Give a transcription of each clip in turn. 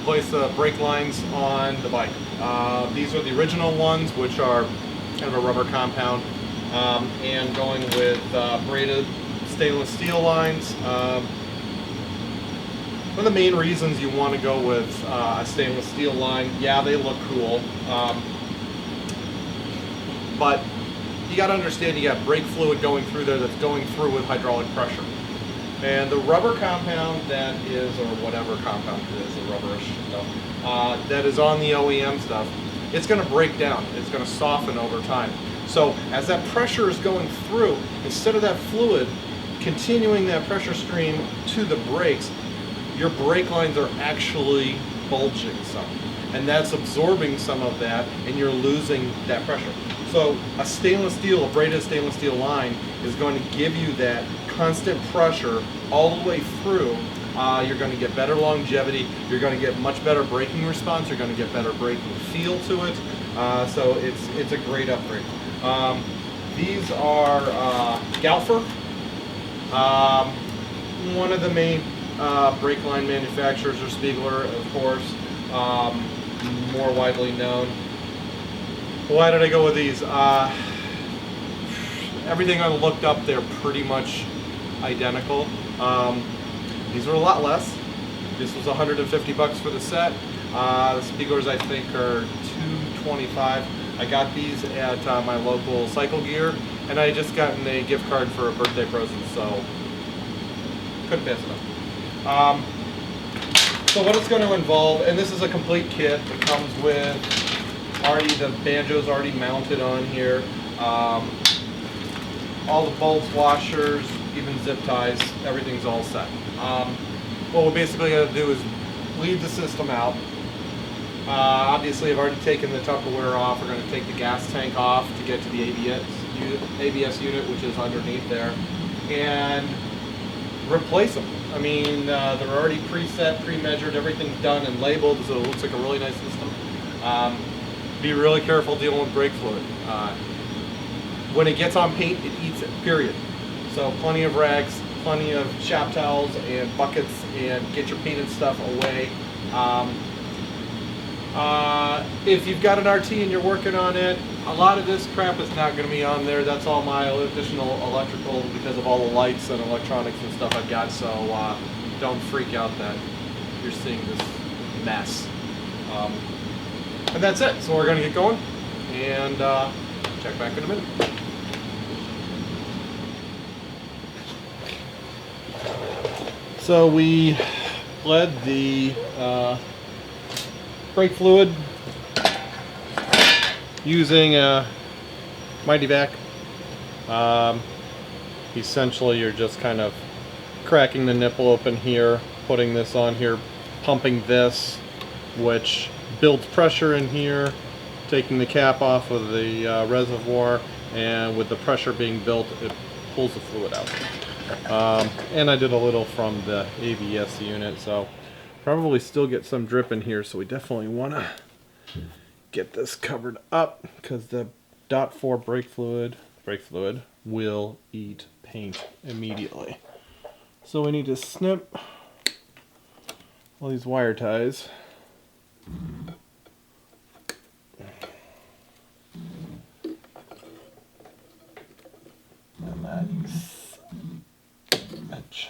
replace the brake lines on the bike. These are the original ones, which are kind of a rubber compound, and going with braided stainless steel lines. One of the main reasons you want to go with a stainless steel line, yeah, they look cool, but you got to understand you got brake fluid going through there that's going through with hydraulic pressure. And the rubber compound that is, or whatever compound it is, the rubberish stuff, that is on the OEM stuff, it's going to break down. It's going to soften over time. So as that pressure is going through, instead of that fluid continuing that pressure stream to the brakes, your brake lines are actually bulging some. And that's absorbing some of that, and you're losing that pressure. So a stainless steel, a braided stainless steel line is going to give you that constant pressure all the way through. You're going to get better longevity. You're going to get much better braking response. You're going to get better braking feel to it. So it's a great upgrade. These are Galfer, one of the main brake line manufacturers, or Spiegler, of course, more widely known. Why did I go with these? Everything I looked up, they're pretty much identical. These are a lot less. This was 150 bucks for the set. The Spieglers, I think, are $225. I got these at my local Cycle Gear, and I just gotten a gift card for a birthday present, so couldn't pass it up. So what it's going to involve, and this is a complete kit. It comes with already the banjo's already mounted on here. All the bolts, washers, even zip ties, everything's all set. What we're basically going to do is leave the system out. Obviously, I've already taken the Tupperware off. We're going to take the gas tank off to get to the ABS unit, which is underneath there, and replace them. I mean, they're already preset, pre-measured, everything's done and labeled, so it looks like a really nice system. Be really careful dealing with brake fluid. When it gets on paint, it eats it, period. So plenty of rags, plenty of shop towels and buckets, and get your painted stuff away. If you've got an RT and you're working on it, a lot of this crap is not going to be on there. That's all my additional electrical because of all the lights and electronics and stuff I've got, so don't freak out that you're seeing this mess. And that's it. So we're going to get going and check back in a minute. So we bled the brake fluid using a Mighty Vac. Essentially, you're just kind of cracking the nipple open here, putting this on here, pumping this, which builds pressure in here, taking the cap off of the reservoir, and with the pressure being built, it pulls the fluid out. And I did a little from the ABS unit, so probably still get some drip in here, so we definitely want to get this covered up because the .4 brake fluid will eat paint immediately. So we need to snip all these wire ties. And that's inch.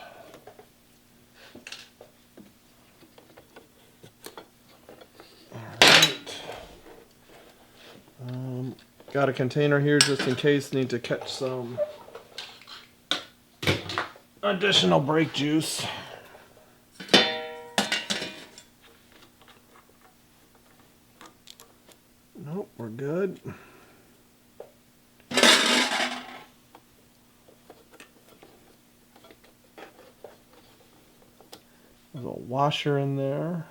Got a container here just in case need to catch some additional brake juice. Nope, we're good. There's a washer in there.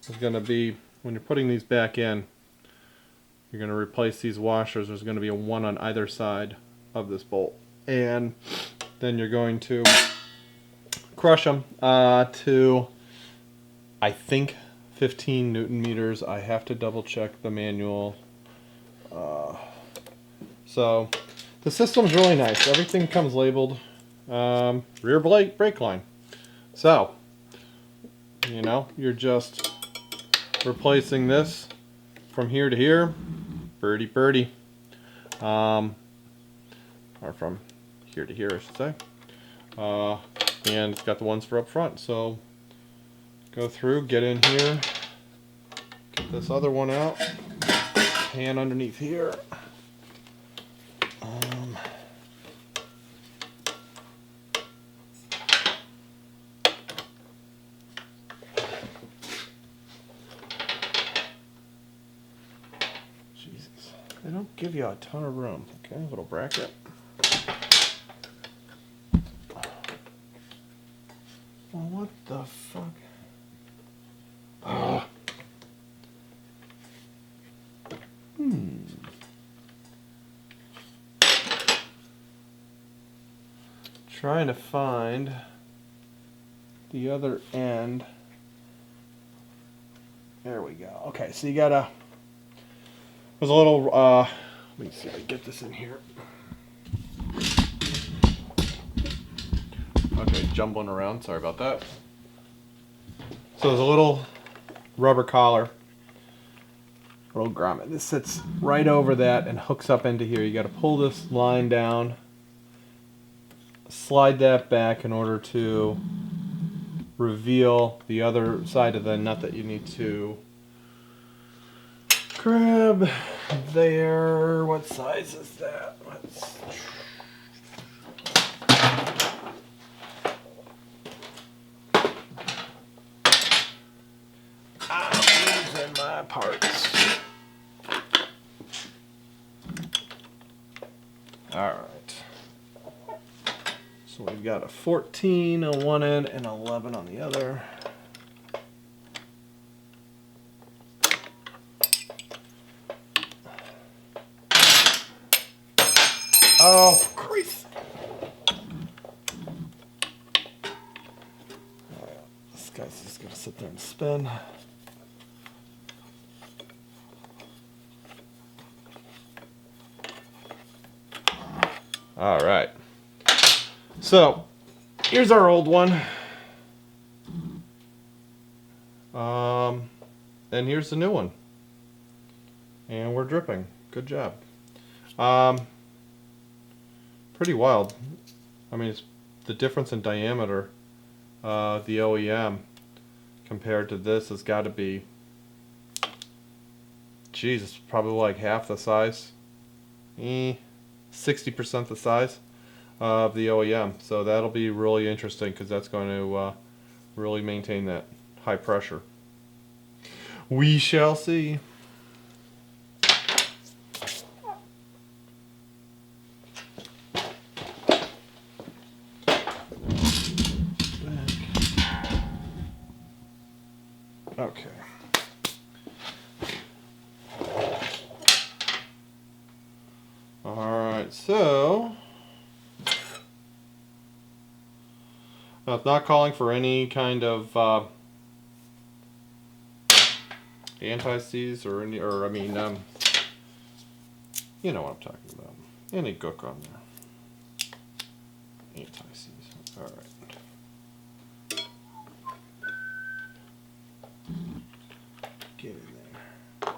There's going to be, when you're putting these back in, you're going to replace these washers. There's going to be a one on either side of this bolt. And then you're going to crush them to, I think, 15 Newton meters. I have to double check the manual. So the system's really nice. Everything comes labeled rear brake line. So You know, you're just replacing this from here to here, birdie birdie, or from here to here, I should say. And it's got the ones for up front. So go through, get in here, get this other one out, pan underneath here. Jesus, they don't give you a ton of room. Okay, a little bracket. Well, what the fuck? Ugh. Trying to find the other end. There we go. Okay, so you gotta. There's a little. Let me see if I can get this in here. Okay, jumbling around. Sorry about that. So there's a little rubber collar, little grommet. This sits right over that and hooks up into here. You got to pull this line down, slide that back in order to reveal the other side of the nut that you need to grab there. What size is that? I'm losing my parts. Alright. So we've got a 14 on one end and 11 on the other. Oh, Christ. This guy's just going to sit there and spin. All right. So, here's our old one. And here's the new one. And we're dripping. Good job. Pretty wild. I mean, it's the difference in diameter, the OEM compared to this has got to be, geez, it's probably like half the size. 60% the size of the OEM. So that'll be really interesting because that's going to really maintain that high pressure. We shall see. Okay. Alright, so now it's not calling for any kind of anti-seize or any, or I mean, you know what I'm talking about. Any gook on there. Anti-seize. Alright. Get in there.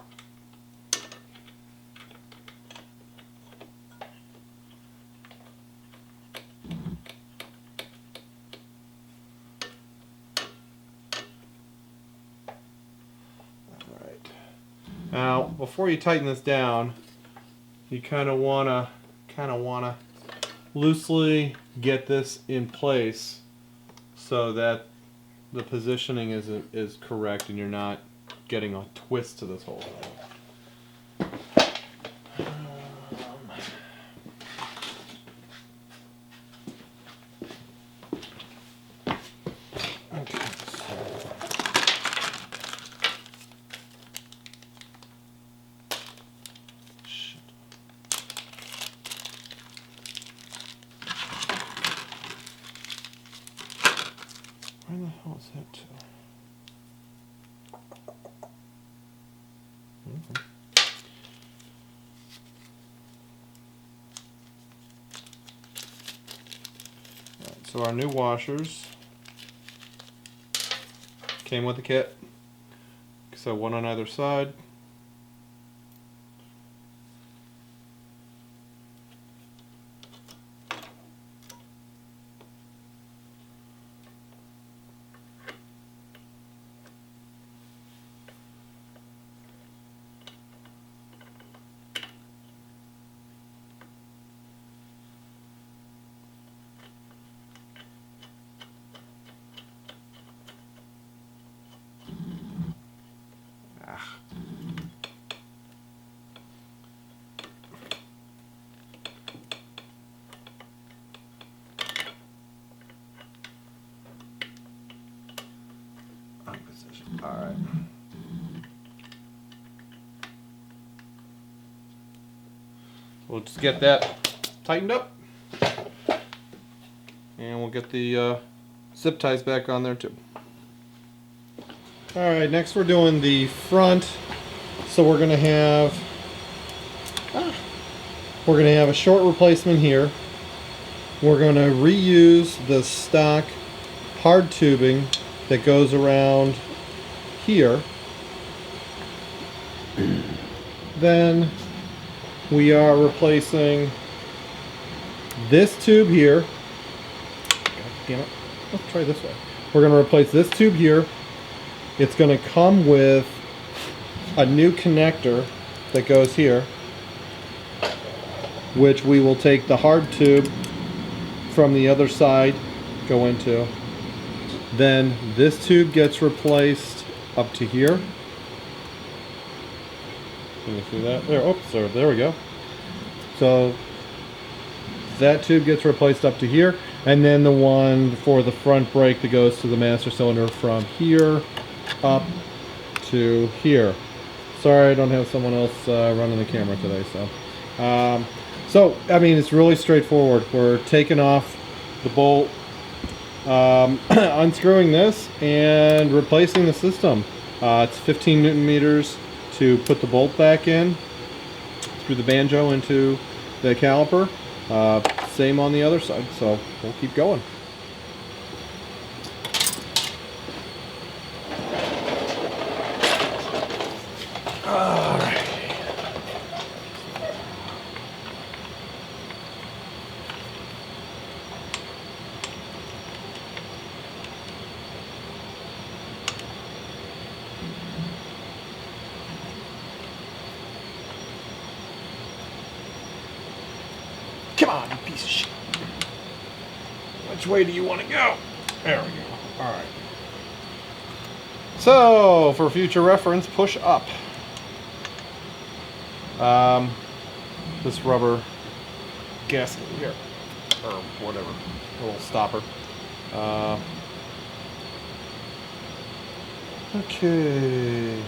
Alright. Now, before you tighten this down, you kind of wanna loosely get this in place so that the positioning is correct and you're not getting a twist to this whole thing. Okay, shit. Where the hell is that to? Right, so our new washers Came with the kit. So one on either side. All right. We'll just get that tightened up, and we'll get the zip ties back on there too. All right, next we're doing the front. So we're gonna have a short replacement here. We're gonna reuse the stock hard tubing that goes around here. Then we are replacing this tube here. God damn it. Let's try this way. We're going to replace this tube here. It's going to come with a new connector that goes here, which we will take the hard tube from the other side, go into. Then this tube gets replaced up to here. Can you see that? There, oops, there we go. So that tube gets replaced up to here, and then the one for the front brake that goes to the master cylinder from here up to here. Sorry, I don't have someone else running the camera today, so I mean, it's really straightforward. We're taking off the bolt, unscrewing this, and replacing the system. It's 15 Newton meters to put the bolt back in through the banjo into the caliper. Same on the other side, so we'll keep going. Come on, you piece of shit. Which way do you want to go? There we go. All right. So, for future reference, push up. This rubber gasket here, or whatever, little stopper. Okay.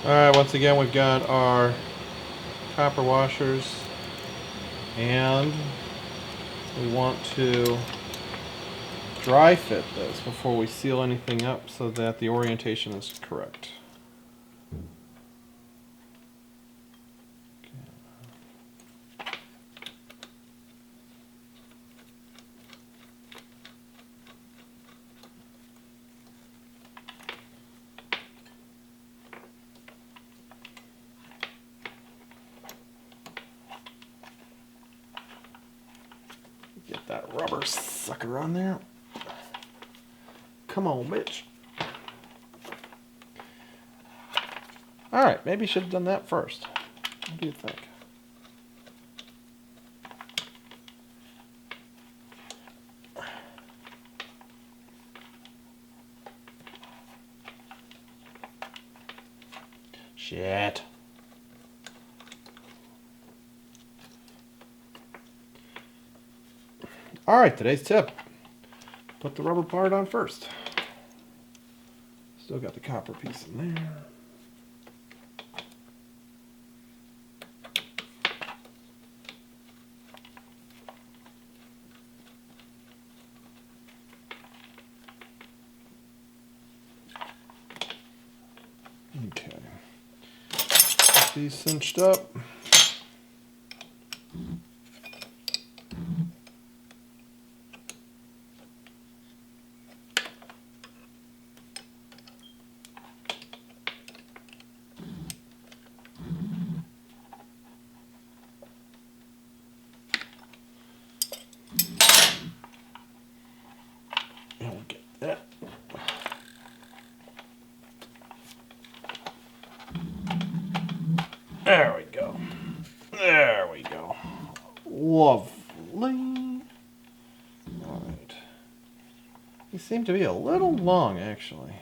Alright, once again we've got our copper washers, and we want to dry fit this before we seal anything up so that the orientation is correct. Get that rubber sucker on there. Come on, bitch. Alright, maybe should have done that first. What do you think? Shit. Alright, today's tip. Put the rubber part on first. Still got the copper piece in there. Okay. Get these cinched up. And we'll get that. There we go. There we go. Lovely. Alright. These seem to be a little long, actually.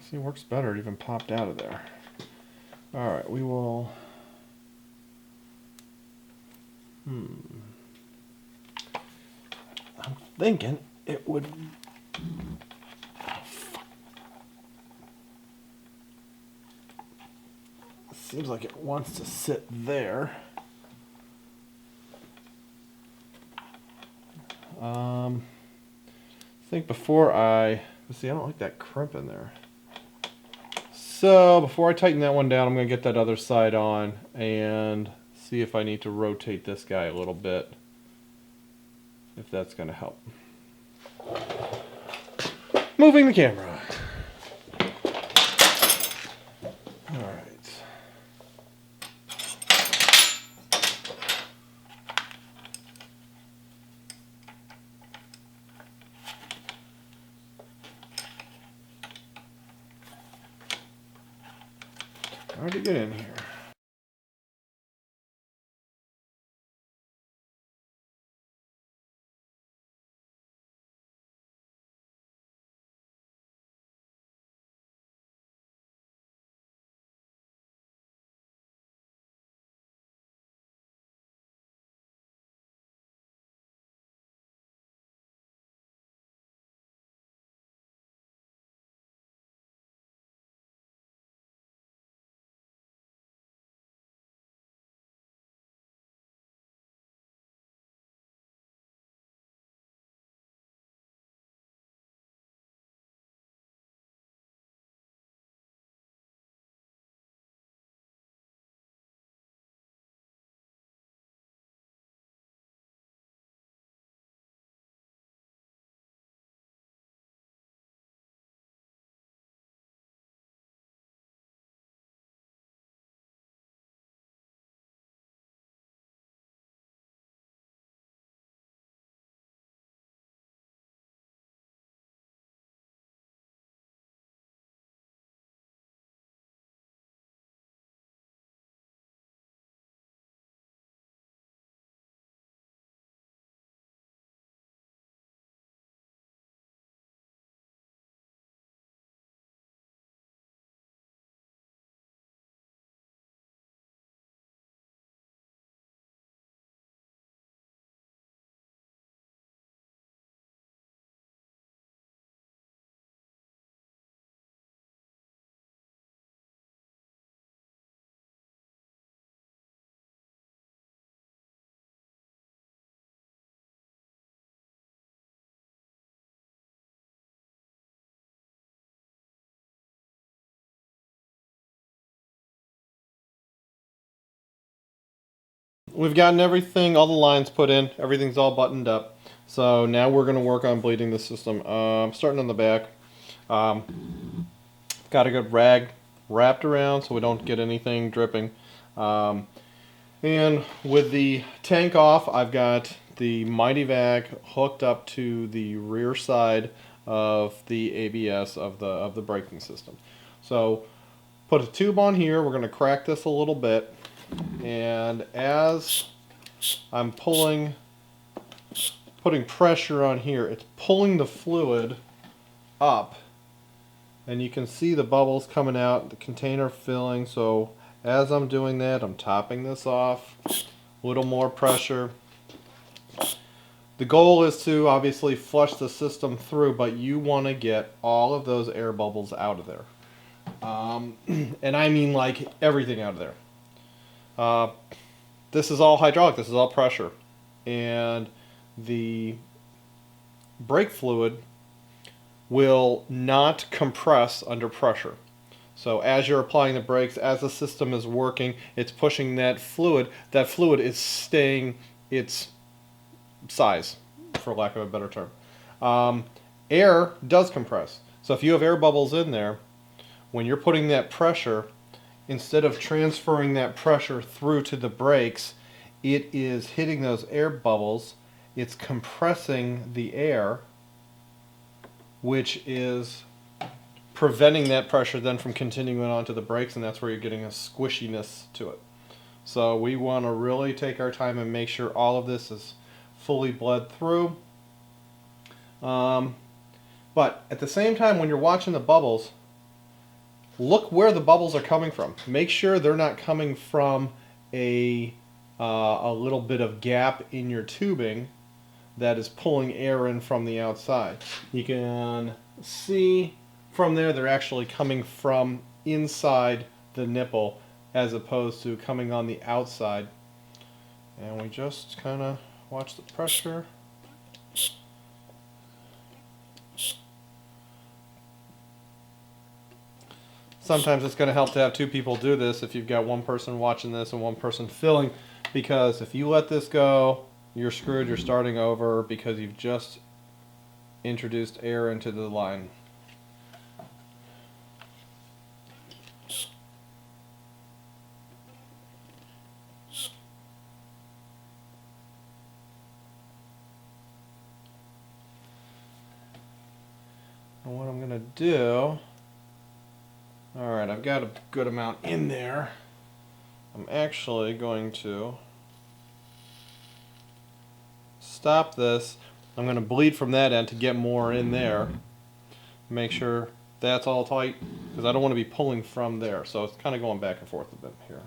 See, it works better. It even popped out of there. Alright, we will... I'm thinking it would... Seems like it wants to sit there. I think before I... See, I don't like that crimp in there. So, before I tighten that one down, I'm going to get that other side on and see if I need to rotate this guy a little bit. If that's going to help. Moving the camera. Alright. Hard to get in here. We've gotten everything, all the lines put in, everything's all buttoned up. So now we're going to work on bleeding the system. Starting on the back. Got a good rag wrapped around so we don't get anything dripping. And with the tank off, I've got the Mighty Vac hooked up to the rear side of the ABS of the braking system. So put a tube on here. We're going to crack this a little bit, and as I'm putting pressure on here, it's pulling the fluid up, and you can see the bubbles coming out, the container filling. So as I'm doing that, I'm topping this off, a little more pressure. The goal is to obviously flush the system through, but you want to get all of those air bubbles out of there. And I mean like everything out of there. This is all hydraulic, this is all pressure. And the brake fluid will not compress under pressure. So as you're applying the brakes, as the system is working, it's pushing that fluid. That fluid is staying its size, for lack of a better term. Air does compress. So if you have air bubbles in there, when you're putting that pressure, instead of transferring that pressure through to the brakes, it is hitting those air bubbles. It's compressing the air, which is preventing that pressure then from continuing on to the brakes, and that's where you're getting a squishiness to it. So we want to really take our time and make sure all of this is fully bled through. But at the same time, when you're watching the bubbles, look where the bubbles are coming from. Make sure they're not coming from a little bit of gap in your tubing that is pulling air in from the outside. You can see from there they're actually coming from inside the nipple as opposed to coming on the outside. And we just kind of watch the pressure. Sometimes it's going to help to have two people do this if you've got one person watching this and one person filling, because if you let this go, you're screwed. You're starting over because you've just introduced air into the line. And what I'm going to do, alright, I've got a good amount in there. I'm actually going to stop this. I'm going to bleed from that end to get more in there. Make sure that's all tight, because I don't want to be pulling from there. So it's kind of going back and forth a bit here.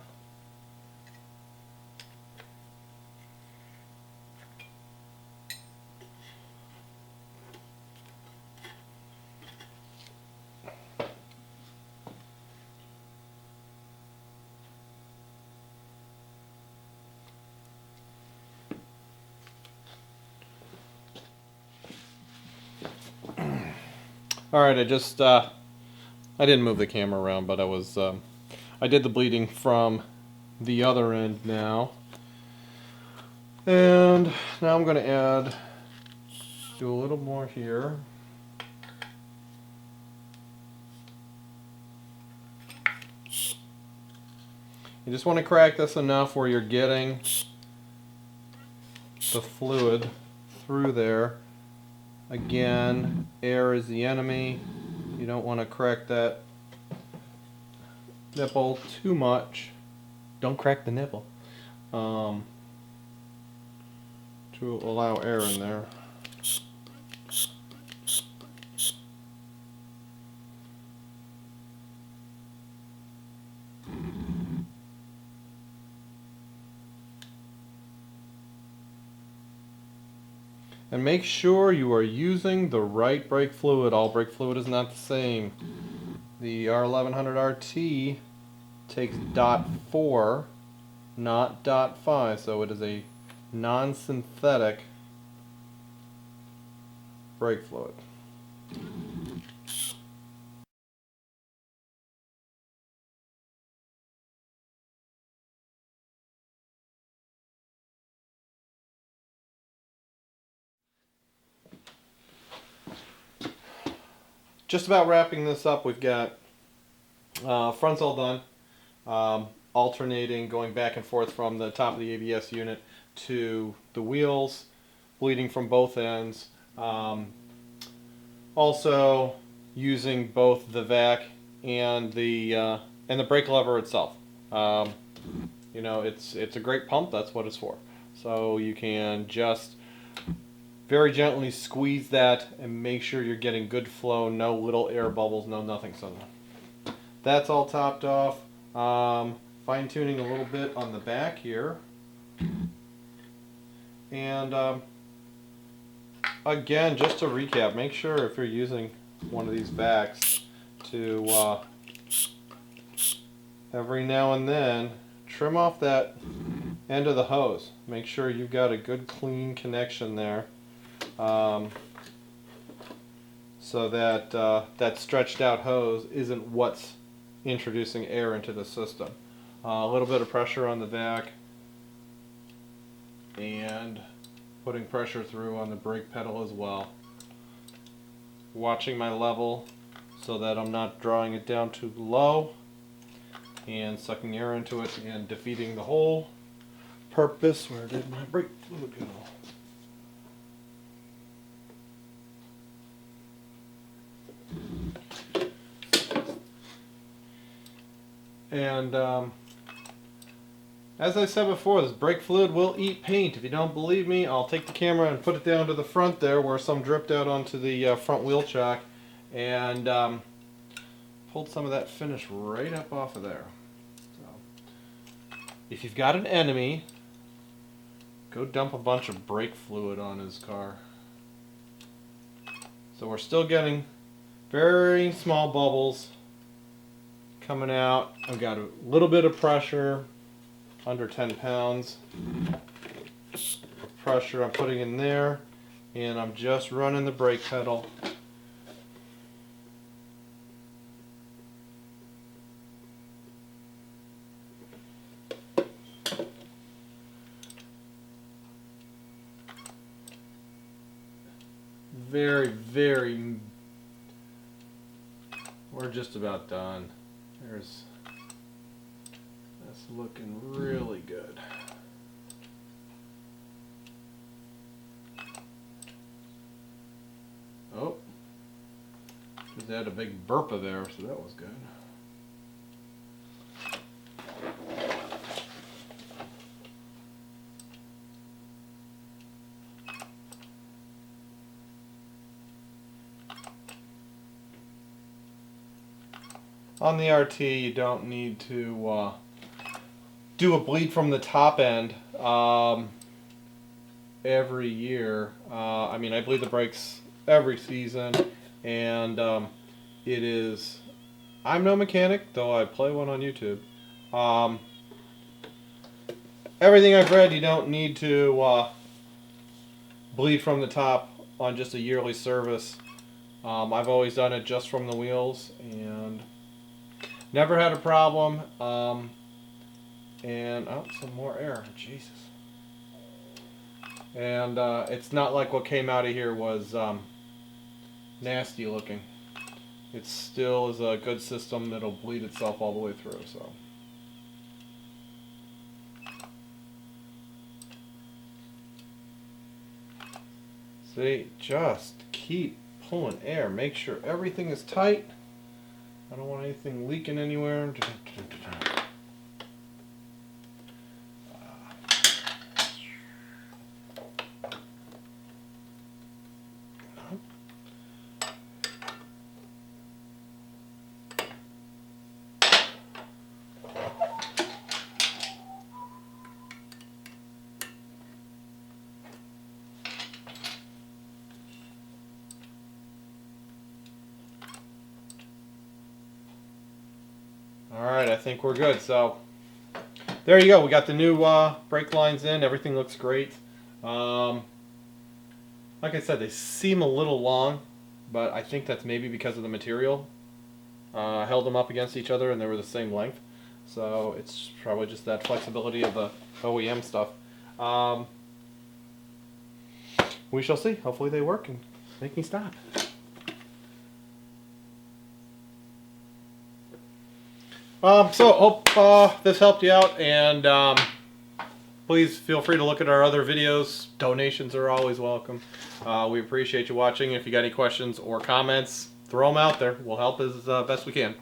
Alright, I didn't move the camera around, but I did the bleeding from the other end now. And now I'm going to do a little more here. You just want to crack this enough where you're getting the fluid through there. Again, air is the enemy. You don't want to crack that nipple too much. Don't crack the nipple. To allow air in there. And make sure you are using the right brake fluid. All brake fluid is not the same. The R1100RT takes .4, not .5, so it is a non-synthetic brake fluid. Just about wrapping this up, we've got Front's all done. Alternating, going back and forth from the top of the ABS unit to the wheels, bleeding from both ends. Also using both the vac and the brake lever itself. You know, it's a great pump. That's what it's for. So you can just very gently squeeze that and make sure you're getting good flow. No little air bubbles. No nothing. So that's all topped off. Fine tuning a little bit on the back here. And again, just to recap, make sure if you're using one of these vacs to every now and then trim off that end of the hose. Make sure you've got a good clean connection there, so that that stretched out hose isn't what's introducing air into the system. A little bit of pressure on the vac and putting pressure through on the brake pedal as well. Watching my level so that I'm not drawing it down too low and sucking air into it and defeating the whole purpose. Where did my brake fluid go? And as I said before, this brake fluid will eat paint. If you don't believe me, I'll take the camera and put it down to the front there where some dripped out onto the front wheel chock, and pulled some of that finish right up off of there. So, if you've got an enemy, go dump a bunch of brake fluid on his car. So we're still getting very small bubbles coming out. I've got a little bit of pressure, under 10 pounds of pressure I'm putting in there, and I'm just running the brake pedal. We're just about done. That's looking really good. Oh, just had a big burp of air, so that was good. On the RT, you don't need to do a bleed from the top end every year. I mean, I bleed the brakes every season, and it is. I'm no mechanic, though I play one on YouTube. Everything I've read, you don't need to bleed from the top on just a yearly service. I've always done it just from the wheels, and never had a problem. And oh, some more air, Jesus. And it's not like what came out of here was nasty looking. It still is a good system that'll bleed itself all the way through. So. See, just keep pulling air. Make sure everything is tight. I don't want anything leaking anywhere. Alright, I think we're good. So, there you go. We got the new brake lines in. Everything looks great. Like I said, they seem a little long, but I think that's maybe because of the material. I held them up against each other and they were the same length. So, it's probably just that flexibility of the OEM stuff. We shall see. Hopefully they work and make me stop. So hope this helped you out, and please feel free to look at our other videos. Donations are always welcome. We appreciate you watching. If you got any questions or comments, throw them out there. We'll help as best we can.